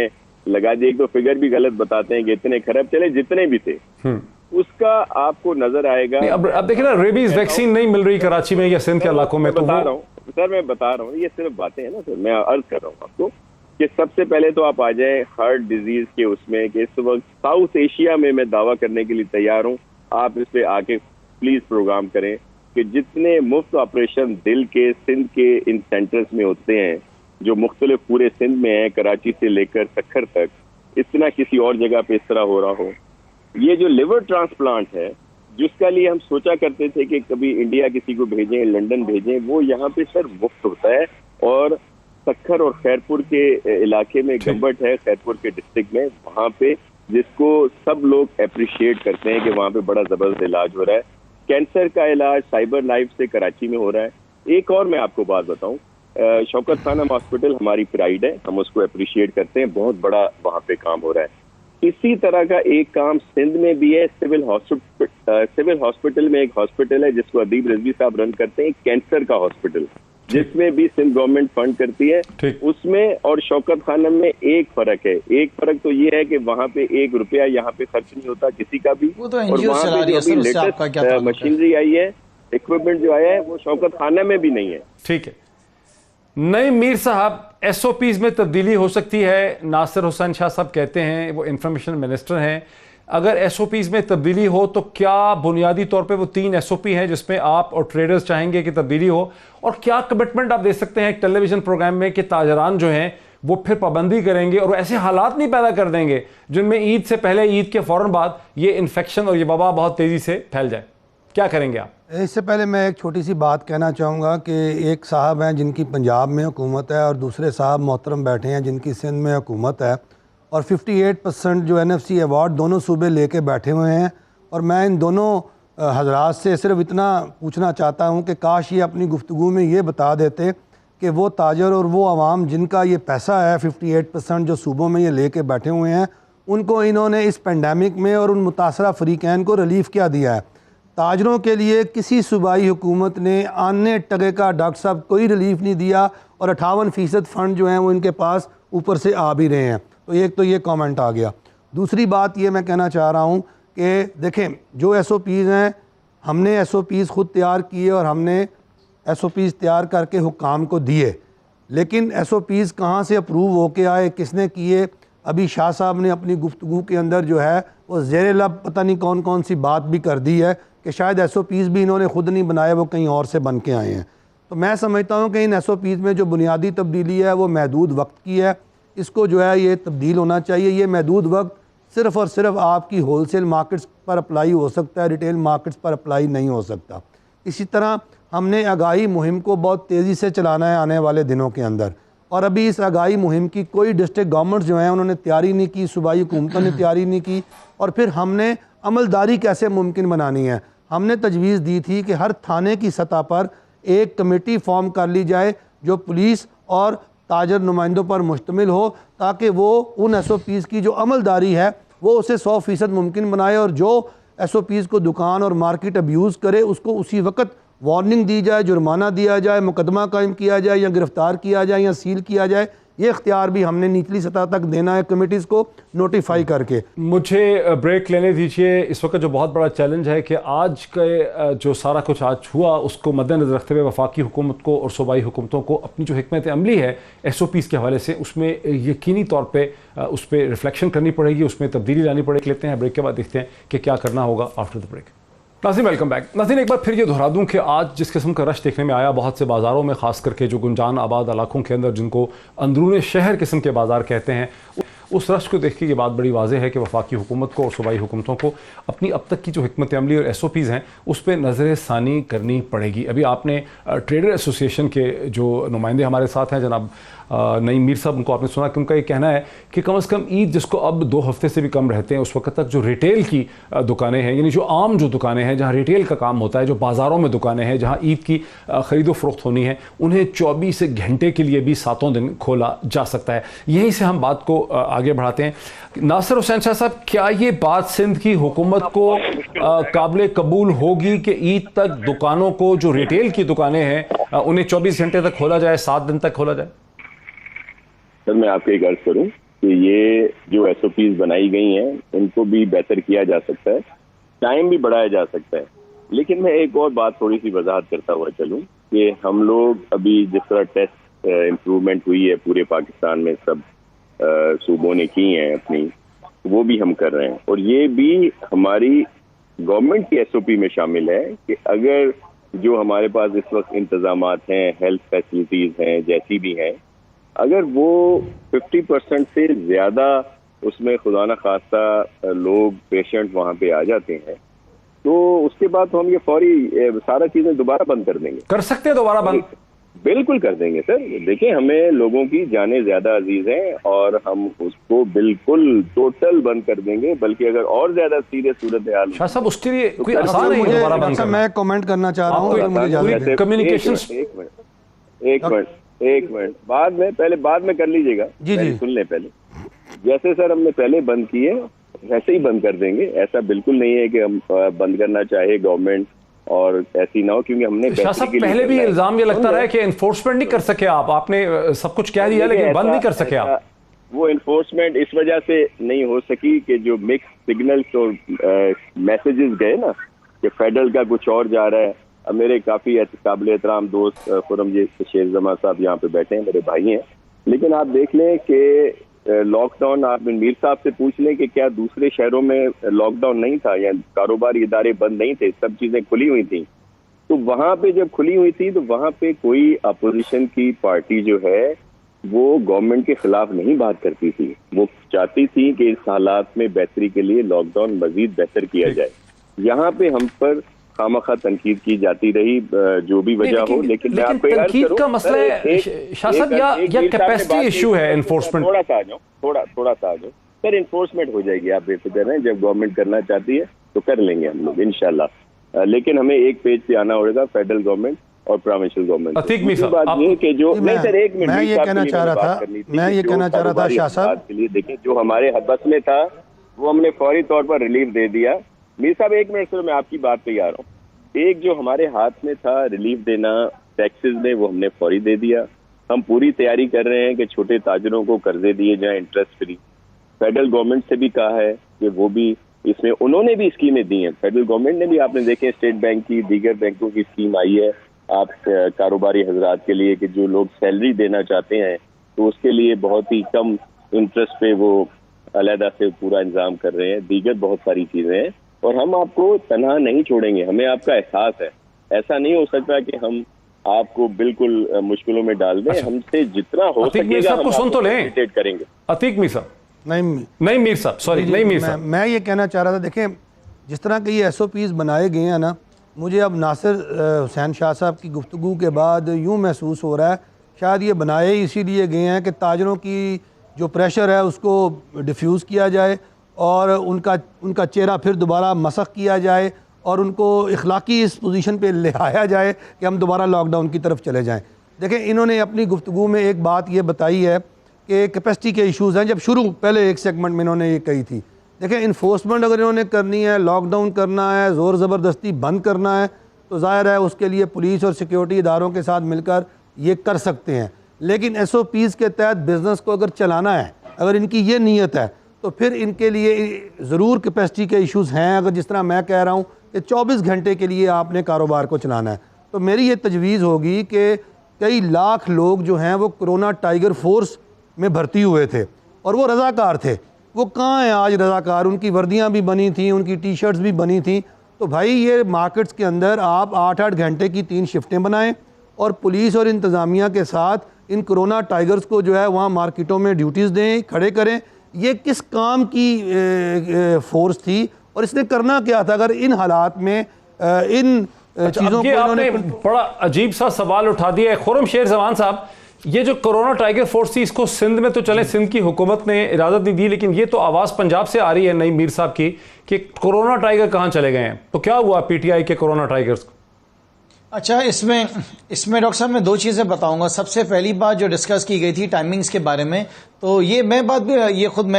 لگا دی, ایک تو فگر بھی غلط بتاتے ہیں کہ اتنے خراب, چلے جتنے بھی تھے اس کا آپ کو نظر آئے گا. اب دیکھیں نا, ریبیز ویکسین نہیں مل رہی کراچی میں یا سندھ کے علاقوں میں. بتا رہا ہوں سر, میں بتا رہا ہوں, یہ صرف باتیں ہیں نا سر. میں عرض کر رہا ہوں آپ کو کہ سب سے پہلے تو آپ آ جائیں ہارٹ ڈیزیز کے اس میں, کہ اس وقت ساؤتھ ایشیا میں دعویٰ کرنے کے لیے تیار ہوں. آپ اس پہ آ کے پلیز پروگرام کریں کہ جتنے مفت آپریشن دل کے سندھ کے ان سینٹرز میں ہوتے ہیں, جو مختلف پورے سندھ میں ہیں, کراچی سے لے کر سکھر تک, اتنا کسی اور جگہ پہ اس طرح ہو رہا ہو. یہ جو لیور ٹرانسپلانٹ ہے, جس کا لیے ہم سوچا کرتے تھے کہ کبھی انڈیا کسی کو بھیجیں, لنڈن بھیجیں, وہ یہاں پہ سر مفت ہوتا ہے. اور سکھر اور خیرپور کے علاقے میں گمبٹ ہے, خیرپور کے ڈسٹرکٹ میں, وہاں پہ جس کو سب لوگ اپریشیٹ کرتے ہیں کہ وہاں پہ بڑا زبردست علاج ہو رہا ہے. کینسر کا علاج سائبر لائف سے کراچی میں ہو رہا ہے. ایک اور میں آپ کو بات بتاؤں, شوکت خانم ہاسپٹل ہماری پرائیڈ ہے, ہم اس کو اپریشیٹ کرتے ہیں, بہت بڑا وہاں پہ کام ہو رہا ہے. اسی طرح کا ایک کام سندھ میں بھی ہے. سول ہاسپٹل میں ایک ہاسپٹل ہے جس کو ادیب رضوی صاحب رن کرتے ہیں, کینسر کا ہاسپٹل, جس میں بھی سندھ گورنمنٹ فنڈ کرتی ہے. اس میں اور شوکت خانم میں ایک فرق ہے. ایک فرق تو یہ ہے کہ وہاں پہ 1 روپیہ یہاں پہ خرچ نہیں ہوتا کسی کا بھی, اور وہاں پہ جو لیٹسٹ مشینری آئی ہے, اکوپمنٹ جو آیا ہے, وہ شوکت خانہ میں بھی نہیں ہے. ٹھیک ہے. نعیم میر صاحب, ایس او پیز میں تبدیلی ہو سکتی ہے. ناصر حسین شاہ صاحب کہتے ہیں, وہ انفارمیشن منسٹر ہیں, اگر ایس او پیز میں تبدیلی ہو تو کیا بنیادی طور پہ وہ 3 ایس او پی ہیں جس میں آپ اور ٹریڈرز چاہیں گے کہ تبدیلی ہو, اور کیا کمٹمنٹ آپ دے سکتے ہیں ایک ٹیلی ویژن پروگرام میں کہ تاجران جو ہیں وہ پھر پابندی کریں گے اور ایسے حالات نہیں پیدا کر دیں گے جن میں عید سے پہلے, عید کے فوراً بعد یہ انفیکشن اور یہ وبا بہت تیزی سے پھیل جائے؟ کیا کریں گے آپ؟ اس سے پہلے میں ایک چھوٹی سی بات کہنا چاہوں گا کہ ایک صاحب ہیں جن کی پنجاب میں حکومت ہے اور دوسرے صاحب محترم بیٹھے ہیں جن کی سندھ میں حکومت ہے, اور 58% جو NFC ایوارڈ دونوں صوبے لے کے بیٹھے ہوئے ہیں. اور میں ان دونوں حضرات سے صرف اتنا پوچھنا چاہتا ہوں کہ کاش یہ اپنی گفتگو میں یہ بتا دیتے کہ وہ تاجر اور وہ عوام جن کا یہ پیسہ ہے 58% جو صوبوں میں یہ لے کے بیٹھے ہوئے ہیں, ان کو انہوں نے اس پینڈیمک میں اور ان متاثرہ فریقین کو ریلیف کیا دیا ہے. تاجروں کے لیے کسی صوبائی حکومت نے آنے ٹگے کا ڈاکٹر صاحب کوئی ریلیف نہیں دیا, اور 58% فنڈ جو ہیں وہ ان کے پاس اوپر سے آ بھی رہے ہیں. تو ایک تو یہ کامنٹ آ گیا. دوسری بات یہ میں کہنا چاہ رہا ہوں کہ دیکھیں جو ایس او پیز ہیں, ہم نے ایس او پیز خود تیار کیے اور ہم نے ایس او پیز تیار کر کے حکام کو دیے, لیکن ایس او پیز کہاں سے اپروو ہو کے آئے, کس نے کیے؟ ابھی شاہ صاحب نے اپنی گفتگو کے اندر جو ہے وہ زیر لب پتہ نہیں کون کون سی بات بھی کر دی ہے کہ شاید ایس او پیز بھی انہوں نے خود نہیں بنائے, وہ کہیں اور سے بن کے آئے ہیں. تو میں سمجھتا ہوں کہ ان ایس او پیز میں جو بنیادی تبدیلی ہے وہ محدود وقت کی ہے. اس کو جو ہے یہ تبدیل ہونا چاہیے. یہ محدود وقت صرف اور صرف آپ کی ہول سیل مارکیٹس پر اپلائی ہو سکتا ہے, ریٹیل مارکیٹس پر اپلائی نہیں ہو سکتا. اسی طرح ہم نے آگاہی مہم کو بہت تیزی سے چلانا ہے آنے والے دنوں کے اندر, اور ابھی اس آگاہی مہم کی کوئی ڈسٹرکٹ گورنمنٹس جو ہیں انہوں نے تیاری نہیں کی, صوبائی حکومتوں نے تیاری نہیں کی. اور پھر ہم نے عملداری کیسے ممکن بنانی ہے؟ ہم نے تجویز دی تھی کہ ہر تھانے کی سطح پر ایک کمیٹی فارم کر لی جائے جو پولیس اور تاجر نمائندوں پر مشتمل ہو, تاکہ وہ ان ایس او پیز کی جو عملداری ہے وہ اسے 100% ممکن بنائے, اور جو ایس او پیز کو دکان اور مارکیٹ ابیوز کرے اس کو اسی وقت وارننگ دی جائے, جرمانہ دیا جائے, مقدمہ قائم کیا جائے, یا گرفتار کیا جائے, یا سیل کیا جائے. یہ اختیار بھی ہم نے نچلی سطح تک دینا ہے کمیٹیز کو نوٹیفائی کر کے. مجھے بریک لینے دیجئے. اس وقت جو بہت بڑا چیلنج ہے کہ آج کے جو سارا کچھ آج ہوا اس کو مد نظر رکھتے ہوئے وفاقی حکومت کو اور صوبائی حکومتوں کو اپنی جو حکمت عملی ہے ایس او پیز کے حوالے سے اس میں یقینی طور پہ اس پہ ریفلیکشن کرنی پڑے گی, اس میں تبدیلی لانی پڑے گی. لیتے ہیں بریک کے بعد دیکھتے ہیں کہ کیا کرنا ہوگا آفٹر دا بریک. ناظرین ویلکم بیک. ناظرین ایک بار پھر یہ دہرا دوں کہ آج جس قسم کا رش دیکھنے میں آیا بہت سے بازاروں میں, خاص کر کے جو گنجان آباد علاقوں کے اندر جن کو اندرون شہر قسم کے بازار کہتے ہیں, اس رش کو دیکھ کے یہ بات بڑی واضح ہے کہ وفاقی حکومت کو اور صوبائی حکومتوں کو اپنی اب تک کی جو حکمت عملی اور ایس او پیز ہیں اس پہ نظر ثانی کرنی پڑے گی. ابھی آپ نے ٹریڈر ایسوسی ایشن کے جو نمائندے ہمارے ساتھ ہیں جناب نعیم میر صاحب, ان کو آپ نے سنا کہ ان کا یہ کہنا ہے کہ کم از کم عید جس کو اب 2 ہفتے سے بھی کم رہتے ہیں, اس وقت تک جو ریٹیل کی دکانیں ہیں, یعنی جو عام جو دکانیں ہیں جہاں ریٹیل کا کام ہوتا ہے, جو بازاروں میں دکانیں ہیں جہاں عید کی خرید و فروخت ہونی ہے, انہیں 24 گھنٹے کے لیے بھی 7 دن کھولا جا سکتا ہے. یہیں سے ہم بات کو آگے بڑھاتے ہیں. ناصر حسین شاہ صاحب, کیا یہ بات سندھ کی حکومت کو قابل قبول ہوگی کہ عید تک دکانوں کو جو ریٹیل کی دکانیں ہیں انہیں 24 گھنٹے تک کھولا جائے, 7 دن تک کھولا جائے؟ سر میں آپ کو ایک عرض کروں کہ یہ جو ایس او پیز بنائی گئی ہیں ان کو بھی بہتر کیا جا سکتا ہے, ٹائم بھی بڑھایا جا سکتا ہے. لیکن میں ایک اور بات تھوڑی سی وضاحت کرتا ہوا چلوں کہ ہم لوگ ابھی جس طرح ٹیسٹ امپرومنٹ ہوئی ہے پورے پاکستان میں, سب صوبوں نے کی ہیں اپنی, وہ بھی ہم کر رہے ہیں. اور یہ بھی ہماری گورنمنٹ کی ایس او پی میں شامل ہے کہ اگر جو ہمارے پاس اس وقت انتظامات ہیں, ہیلتھ فیسلٹیز ہیں, جیسی بھی ہیں, اگر وہ 50% سے زیادہ اس میں خدا نہ خواستہ لوگ پیشنٹ وہاں پہ آ جاتے ہیں, تو اس کے بعد ہم یہ فوری سارا چیزیں دوبارہ بند کر دیں گے. کر سکتے ہیں دوبارہ بند؟ بالکل کر دیں گے سر. دیکھیں ہمیں لوگوں کی جانیں زیادہ عزیز ہیں اور ہم اس کو بالکل ٹوٹل بند کر دیں گے, بلکہ اگر اور زیادہ سیریس صورتحال شاہ صاحب اس کے لیے کوئی آسان نہیں ہے دوبارہ بند کرنا. میں کمنٹ کرنا چاہ رہا ہوں, کمیونیکیشن. ایک منٹ بعد میں کر لیجیے گا, سن لیں پہلے. جیسے سر ہم نے پہلے بند کیے ویسے ہی بند کر دیں گے. ایسا بالکل نہیں ہے کہ ہم بند کرنا چاہے گورنمنٹ اور ایسی نہ ہو, کیونکہ ہم نے شاہ صاحب پہلے بھی الزام یہ لگتا رہا ہے کہ انفورسمنٹ نہیں کر سکے آپ نے سب کچھ کہہ دیا لیکن بند نہیں کر سکے آپ. وہ انفورسمنٹ اس وجہ سے نہیں ہو سکی کہ جو مکس سگنلز اور میسیجز گئے نا کہ فیڈرل کا کچھ اور جا رہا ہے. اب میرے کافی قابل احترام دوست خرم جی شیر زمان صاحب یہاں پہ بیٹھے ہیں, میرے بھائی ہیں, لیکن آپ دیکھ لیں کہ لاک ڈاؤن آپ میر صاحب سے پوچھ لیں کہ کیا دوسرے شہروں میں لاک ڈاؤن نہیں تھا یا کاروباری ادارے بند نہیں تھے, سب چیزیں کھلی ہوئی تھیں. تو وہاں پہ جب کھلی ہوئی تھی تو وہاں پہ کوئی اپوزیشن کی پارٹی جو ہے وہ گورنمنٹ کے خلاف نہیں بات کرتی تھی. وہ چاہتی تھی کہ اس حالات میں بہتری کے لیے لاک ڈاؤن مزید بہتر کیا جائے. یہاں پہ ہم پر خامخواہ تنقید کی جاتی رہی جو بھی وجہ ہو, لیکن تنقید کا مسئلہ ہے شاہ صاحب یا کیپیسٹی ایشو ہے انفورسمنٹ. تھوڑا سا آ جاؤ سر. انفورسمنٹ ہو جائے گی, آپ بے فکر ہیں. جب گورنمنٹ کرنا چاہتی ہے تو کر لیں گے ہم لوگ انشاءاللہ, لیکن ہمیں ایک پیج پہ آنا ہوگا فیڈرل گورنمنٹ اور پروونشل گورنمنٹ. بات یہ کہ جو نہیں سر ایک منٹ میں یہ کہنا چاہ رہا تھا شاہ صاحب کے لیے, دیکھیں جو ہمارے بس میں تھا وہ ہم نے فوری طور پر ریلیف دے دیا. میر صاحب ایک منٹ سر, میں آپ کی بات پہ ہی آ رہا ہوں. ایک جو ہمارے ہاتھ میں تھا ریلیف دینا ٹیکسز میں, وہ ہم نے فوری دے دیا. ہم پوری تیاری کر رہے ہیں کہ چھوٹے تاجروں کو قرضے دیے جائیں انٹرسٹ فری. فیڈرل گورنمنٹ سے بھی کہا ہے کہ وہ بھی اس میں انہوں نے بھی اسکیمیں دی ہیں. فیڈرل گورنمنٹ نے بھی, آپ نے دیکھیں اسٹیٹ بینک کی, دیگر بینکوں کی اسکیم آئی ہے آپ کاروباری حضرات کے لیے کہ جو لوگ سیلری دینا چاہتے ہیں تو اس کے لیے بہت ہی کم انٹرسٹ پہ وہ علیحدہ سے پورا انتظام کر رہے ہیں. دیگر بہت ساری چیزیں ہیں اور ہم آپ کو تنہا نہیں چھوڑیں گے. ہمیں آپ کا احساس ہے, ایسا نہیں ہو سکتا کہ ہم آپ کو بالکل مشکلوں میں ڈال دیں. ہم سے جتنا ہو سکے گا ہم سن تو لیں کریں گے. عتیق میر صاحب نہیں میر صاحب سوری نہیں میر صاحب, میں یہ کہنا چاہ رہا تھا. دیکھیں جس طرح کے یہ ایس او پیز بنائے گئے ہیں نا, مجھے اب ناصر حسین شاہ صاحب کی گفتگو کے بعد یوں محسوس ہو رہا ہے شاید یہ بنائے اسی لیے گئے ہیں کہ تاجروں کی جو پریشر ہے اس کو ڈیفیوز کیا جائے اور ان کا چہرہ پھر دوبارہ مسخ کیا جائے اور ان کو اخلاقی اس پوزیشن پہ لے آیا جائے کہ ہم دوبارہ لاک ڈاؤن کی طرف چلے جائیں. دیکھیں انہوں نے اپنی گفتگو میں ایک بات یہ بتائی ہے کہ کیپیسٹی کے ایشوز ہیں. جب پہلے ایک سیگمنٹ میں انہوں نے یہ کہی تھی, دیکھیں انفورسمنٹ اگر انہوں نے کرنی ہے, لاک ڈاؤن کرنا ہے, زور زبردستی بند کرنا ہے, تو ظاہر ہے اس کے لیے پولیس اور سیکیورٹی اداروں کے ساتھ مل کر یہ کر سکتے ہیں. لیکن ایس او پیز کے تحت بزنس کو اگر چلانا ہے, اگر ان کی یہ نیت ہے, تو پھر ان کے لیے ضرور کیپیسٹی کے ایشوز ہیں. اگر جس طرح میں کہہ رہا ہوں کہ 24 گھنٹے کے لیے آپ نے کاروبار کو چلانا ہے, تو میری یہ تجویز ہوگی کہ کئی لاکھ لوگ جو ہیں وہ کرونا ٹائیگر فورس میں بھرتی ہوئے تھے اور وہ رضاکار تھے. وہ کہاں ہیں آج رضاکار؟ ان کی وردیاں بھی بنی تھیں, ان کی ٹی شرٹس بھی بنی تھیں. تو بھائی یہ مارکیٹس کے اندر آپ 8-8 گھنٹے کی 3 شفٹیں بنائیں اور پولیس اور انتظامیہ کے ساتھ ان کرونا ٹائیگرز کو جو ہے وہاں مارکیٹوں میں ڈیوٹیز دیں, کھڑے کریں. یہ کس کام کی فورس تھی اور اس نے کرنا کیا تھا اگر ان حالات میں ان چیزوں کو آپ نے بڑا عجیب سا سوال اٹھا دیا ہے. خرم شیر زمان صاحب, یہ جو کرونا ٹائیگر فورس تھی اس کو سندھ میں تو چلیں سندھ کی حکومت نے اجازت نہیں دی, لیکن یہ تو آواز پنجاب سے آ رہی ہے نئی میر صاحب کی کہ کرونا ٹائیگر کہاں چلے گئے ہیں. تو کیا ہوا پی ٹی آئی کے کرونا ٹائیگرز کو؟ اچھا, اس میں ڈاکٹر صاحب میں 2 چیزیں بتاؤں گا. سب سے پہلی بات جو ڈسکس کی گئی تھی ٹائمنگز کے بارے میں, تو یہ میں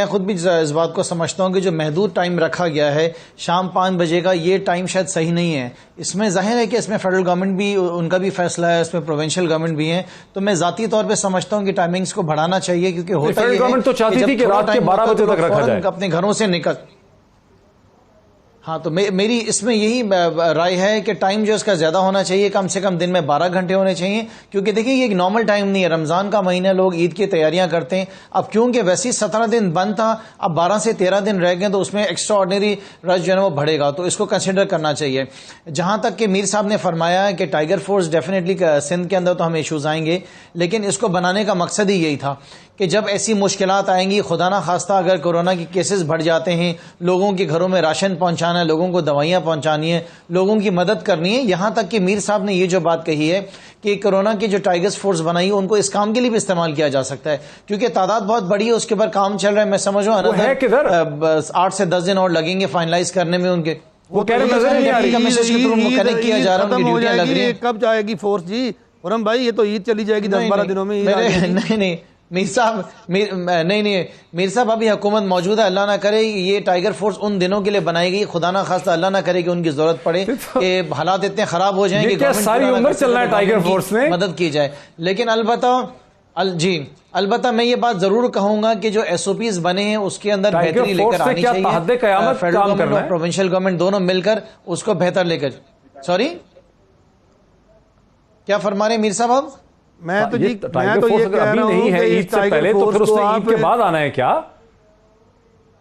خود بھی اس بات کو سمجھتا ہوں کہ جو محدود ٹائم رکھا گیا ہے شام 5 بجے کا, یہ ٹائم شاید صحیح نہیں ہے. اس میں ظاہر ہے کہ اس میں فیڈرل گورنمنٹ بھی ان کا بھی فیصلہ ہے, اس میں پروونشل گورنمنٹ بھی ہیں. تو میں ذاتی طور پہ سمجھتا ہوں کہ ٹائمنگز کو بڑھانا چاہیے, کیونکہ ہوتا فیڈرل گورنمنٹ تو چاہتی تھی کہ رات کے 12 بجے تک رکھا جائے, اپنے گھروں سے نکل. ہاں, تو میری اس میں یہی رائے ہے کہ ٹائم جو اس کا زیادہ ہونا چاہیے, کم سے کم دن میں 12 گھنٹے ہونے چاہیے, کیونکہ دیکھیں یہ ایک نارمل ٹائم نہیں ہے. رمضان کا مہینہ, لوگ عید کی تیاریاں کرتے ہیں. اب کیونکہ ویسے 17 دن بند تھا, اب 12 سے 13 دن رہ گئے, تو اس میں ایکسٹرا آرڈنری رش جو ہے وہ بڑھے گا, تو اس کو کنسیڈر کرنا چاہیے. جہاں تک کہ میر صاحب نے فرمایا ہے کہ ٹائیگر فورس ڈیفینیٹلی سندھ کے اندر تو ہمیں ایشوز آئیں گے, لیکن اس کو بنانے کا مقصد ہی یہی تھا کہ جب ایسی مشکلات آئیں گی, خدا نہ خواستہ اگر کورونا کے کیسز بڑھ جاتے ہیں, لوگوں کے گھروں میں راشن پہنچانا ہے, لوگوں کو دوائیاں پہنچانی ہیں, لوگوں کی مدد کرنی ہے. یہاں تک کہ میر صاحب نے یہ جو بات کہی ہے کہ کورونا کی جو ٹائیگرز فورس بنائی ہے ان کو اس کام کے لیے بھی استعمال کیا جا سکتا ہے, کیونکہ تعداد بہت بڑی ہے, اس کے اوپر کام چل رہا ہے. میں سمجھ رہا ہوں 8 سے 10 دن اور لگیں گے فائنلائز کرنے میں. ان کے وہ کہہ رہے کنیکٹ کیا جا رہا ہے. کب جائے گی فورس جی خرم بھائی؟ یہ تو عید چلی جائے گی 10-12 دنوں میں. نہیں میر صاحب نہیں میر صاحب ابھی حکومت موجود ہے, اللہ نہ کرے یہ ٹائیگر فورس ان دنوں کے لیے بنائی گئی, خدا نہ خواستہ اللہ نہ کرے کہ ان کی ضرورت پڑے کہ حالات اتنے خراب ہو جائیں کہ ساری عمر چلنا ہے ٹائیگر فورس میں مدد کی جائے. لیکن البتہ میں یہ بات ضرور کہوں گا کہ جو ایس او پیز بنے ہیں اس کے اندر بہتری لے کر آنی چاہیے. فیڈرل گورنمنٹ اور پروونشل گورنمنٹ دونوں مل کر اس کو بہتر لے کر. سوری کیا فرما رہے ہیں میر صاحب؟ آپ میں تو یہ کہہ رہا ہوں نہیں ہے عید سے پہلے, تو پھر اس نے عید کے بعد آنا ہے کیا؟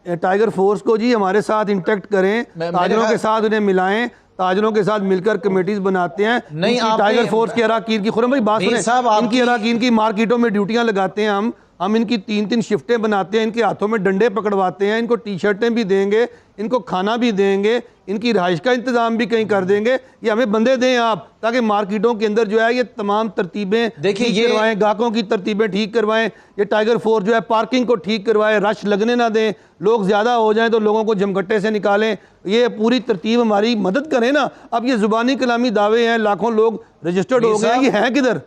ٹائیگر فورس کو جی ہمارے ساتھ انٹیکٹ کریں, تاجروں کے ساتھ انہیں ملائیں, تاجروں کے ساتھ مل کر کمیٹیز بناتے ہیں. نہیں ٹائیگر فورس کے اراکین کی خرم بھائی بات سنیں, ان کی اراکین کی مارکیٹوں میں ڈیوٹیاں لگاتے ہیں ہم ان کی 3 شفٹیں بناتے ہیں, ان کے ہاتھوں میں ڈنڈے پکڑواتے ہیں, ان کو ٹی شرٹیں بھی دیں گے, ان کو کھانا بھی دیں گے, ان کی رہائش کا انتظام بھی کہیں کر دیں گے. یہ ہمیں بندے دیں آپ, تاکہ مارکیٹوں کے اندر جو ہے یہ تمام ترتیبیں ٹھیک کروائیں, گاہکوں کی ترتیبیں ٹھیک کروائیں. یہ ٹائیگر فورس جو ہے پارکنگ کو ٹھیک کروائے, رش لگنے نہ دیں, لوگ زیادہ ہو جائیں تو لوگوں کو جمگٹے سے نکالیں. یہ پوری ترتیب ہماری مدد کریں نا. اب یہ زبانی کلامی دعوے ہیں, لاکھوں لوگ رجسٹرڈ ہو گئے ہیں, یہ ہیں کدھر؟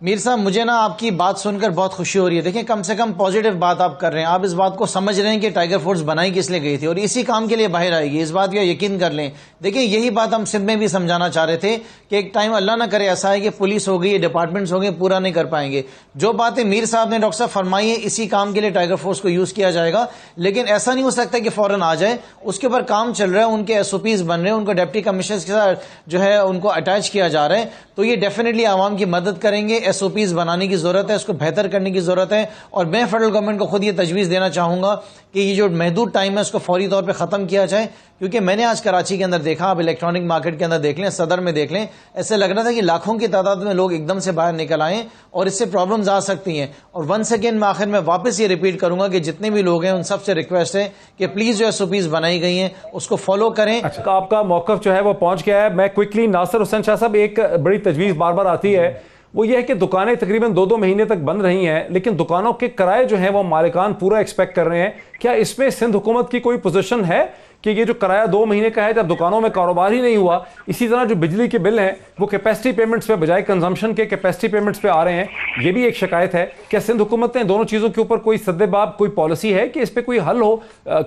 میر صاحب مجھے نا آپ کی بات سن کر بہت خوشی ہو رہی ہے. دیکھیں کم سے کم پازیٹیو بات آپ کر رہے ہیں, آپ اس بات کو سمجھ رہے ہیں کہ ٹائیگر فورس بنائی کس لیے گئی تھی اور اسی کام کے لیے باہر آئے گی, اس بات کا یقین کر لیں. دیکھیں یہی بات ہم سندھ میں بھی سمجھانا چاہ رہے تھے کہ ایک ٹائم اللہ نہ کرے ایسا ہے کہ پولیس ہو گئی, ڈپارٹمنٹس ہو گئے, پورا نہیں کر پائیں گے. جو باتیں میر صاحب نے ڈاکٹر صاحب فرمائی ہیں اسی کام کے لیے ٹائیگر فورس کو یوز کیا جائے گا, لیکن ایسا نہیں ہو سکتا کہ فوراً آ جائے. اس کے اوپر کام چل رہا ہے, ان کے ایس او پیز بن رہے ہیں, ان کو ڈپٹی کمشنرز کے ساتھ جو ہے ان کو اٹیچ کیا جا رہا ہے. تو یہ ڈیفینیٹلی عوام کی مدد کریں گے. ایس او پیز بنانے کی ضرورت ہے, اس کو بہتر کرنے کی ضرورت ہے. اور میں فیڈرل گورنمنٹ کو خود یہ تجویز دینا چاہوں گا کہ یہ جو محدود ٹائم ہے اس کو فوری طور پہ ختم کیا جائے, کیونکہ میں نے آج کراچی کے اندر دیکھا, آپ الیکٹرانک مارکیٹ کے اندر دیکھ لیں, صدر میں دیکھ لیں, ایسے لگ رہا تھا کہ لاکھوں کی تعداد میں لوگ ایک دم سے باہر نکل آئیں اور اس سے پرابلمز آ سکتی ہیں. اور ونس اگین میں آخر میں واپس یہ ریپیٹ کروں گا کہ جتنے بھی لوگ ہیں ان سب سے ریکویسٹ ہے کہ پلیز جو ایس او پیز بنائی گئی ہیں اس کو فالو کریں. اچھا آپ کا موقف جو ہے وہ پہنچ گیا ہے. میں کوئکلی ناصر حسین شاہ صاحب, ایک بڑی تجویز بار بار آتی ہے, وہ یہ ہے کہ دکانیں تقریباً 2 مہینے تک بند رہی ہیں, لیکن دکانوں کے کرائے جو ہیں وہ مالکان پورا ایکسپیکٹ کر رہے ہیں. کیا اس میں سندھ حکومت کی کوئی پوزیشن ہے کہ یہ جو کرایہ 2 مہینے کا ہے جب دکانوں میں کاروبار ہی نہیں ہوا, اسی طرح جو بجلی کے بل ہیں وہ کیپیسٹی پیمنٹس پہ بجائے کنزمپشن کے کیپیسٹی پیمنٹس پہ آ رہے ہیں, یہ بھی ایک شکایت ہے. کیا سندھ حکومت نے دونوں چیزوں کے اوپر کوئی سد باب کوئی پالیسی ہے کہ اس پہ کوئی حل ہو,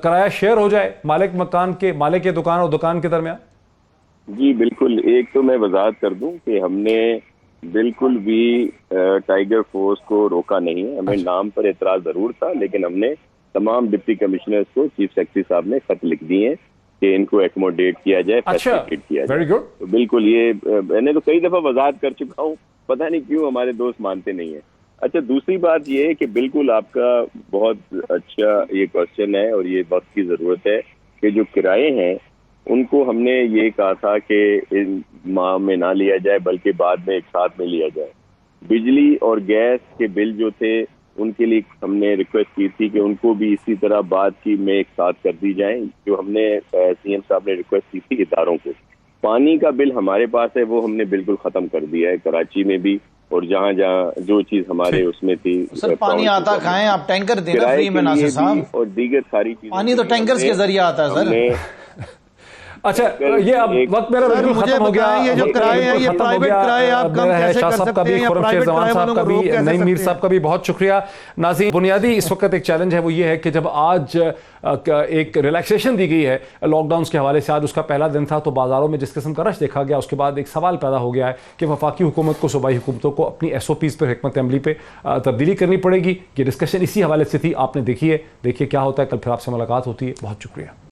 کرایہ شیئر ہو جائے مالک مکان کے, مالک دکان اور دکان کے درمیان؟ جی بالکل. ایک تو میں وضاحت کر دوں کہ ہم نے بالکل بھی ٹائیگر فورس کو روکا نہیں ہے. ہمیں نام پر اعتراض ضرور تھا, لیکن ہم نے تمام ڈپٹی کمشنرز کو چیف سیکرٹری صاحب نے خط لکھ دیے ہیں کہ ان کو ایکوموڈیٹ کیا جائے, فیسیلیٹیٹ کیا جائے. تو بالکل یہ میں نے تو کئی دفعہ وضاحت کر چکا ہوں, پتہ نہیں کیوں ہمارے دوست مانتے نہیں ہیں. اچھا دوسری بات یہ ہے کہ بالکل آپ کا بہت اچھا یہ کوشچن ہے اور یہ وقت کی ضرورت ہے کہ جو کرائے ہیں ان کو ہم نے یہ کہا تھا کہ ماہ میں نہ لیا جائے بلکہ بعد میں ایک ساتھ میں لیا جائے. بجلی اور گیس کے بل جو تھے ان کے لیے ہم نے ریکویسٹ کی تھی کہ ان کو بھی اسی طرح بعد کی میں ایک ساتھ کر دی جائیں, جو ہم نے سی ایم صاحب نے ریکویسٹ کی تھی اداروں کو. پانی کا بل ہمارے پاس ہے, وہ ہم نے بالکل ختم کر دیا ہے کراچی میں بھی, اور جہاں جہاں جو چیز ہمارے اس میں تھی. سر پانی آتا کھائیں آپ, ٹینکر دینا فری میں ناصر صاحب, اور دیگر ساری چیزیں پانی تو ٹینکرز کے ذریعے آتا ہے سر. اچھا یہ اب وقت میرا بالکل ختم ہو گیا. یہ جو کرائے ہیں یہ پرائیویٹ کرائے آپ کم کیسے کر سکتے ہیں, خرم شیر زمان صاحب کا بھی, نعیم میر صاحب کا بھی بہت شکریہ. ناظرین بنیادی اس وقت ایک چیلنج ہے, وہ یہ ہے کہ جب آج ایک ریلیکسیشن دی گئی ہے لاک ڈاؤنس کے حوالے سے, آج اس کا پہلا دن تھا, تو بازاروں میں جس قسم کا رش دیکھا گیا اس کے بعد ایک سوال پیدا ہو گیا ہے کہ وفاقی حکومت کو صوبائی حکومتوں کو اپنی ایس او پیز پر حکمت عملی پہ تبدیلی کرنی پڑے گی. یہ ڈسکشن اسی حوالے سے تھی, آپ نے دیکھی ہے, دیکھیے کیا ہوتا ہے. کل پھر آپ سے ملاقات ہوتی ہے. بہت شکریہ.